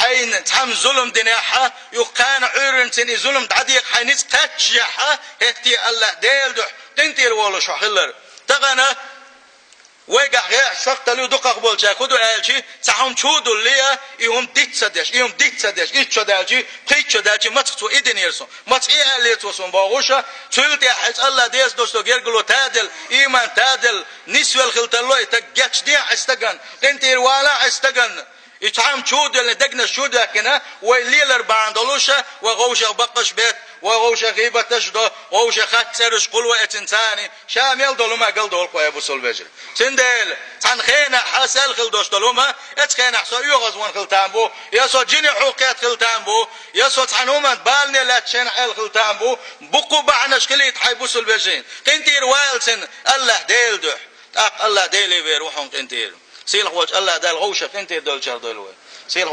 حين تهم ظلم دنياها يقان عيرن تني ظلم دعديق حينيس تاتشيها هتي الله ديل دح تنتير والو شحلر تغنى ويقع غير شخط لو دقق بولشا خدو الشي سهم شودو ليا يهم ديت سدش إيش دالشي قيتش دالشي ما تسو إيدين يرسون ما تسيه اللي توسون باغوشا تولتي حس الله ديس دوستو غيرغلو تادل إيمان تادل نسوى الخلطلوي تجاتش دي عستغن تنتير والا عستغن يتعام شود اللي دقنا شود كنا ويليلر باندلوشا وغوشة بقش بيت وغوشة غيبة تجدو وغوشة خات سرش قلوة اتنساني شامل دولما قل دول قوي ابو سلبجر سندل تنخينا حسل خل دوش دولما اتخينا حسو يغزوان خلطان يسو جيني حوقيات خلطان يسو تحنوما بالني لا تشين حيل خلطان بقو بعنا شكلي تحيبو سلبجين قنتير والسن الله ديل دوح الله ديلي بيروحهم قنتير سيل خوش الله دال غوشة قنتير دول شهر دولوي سيل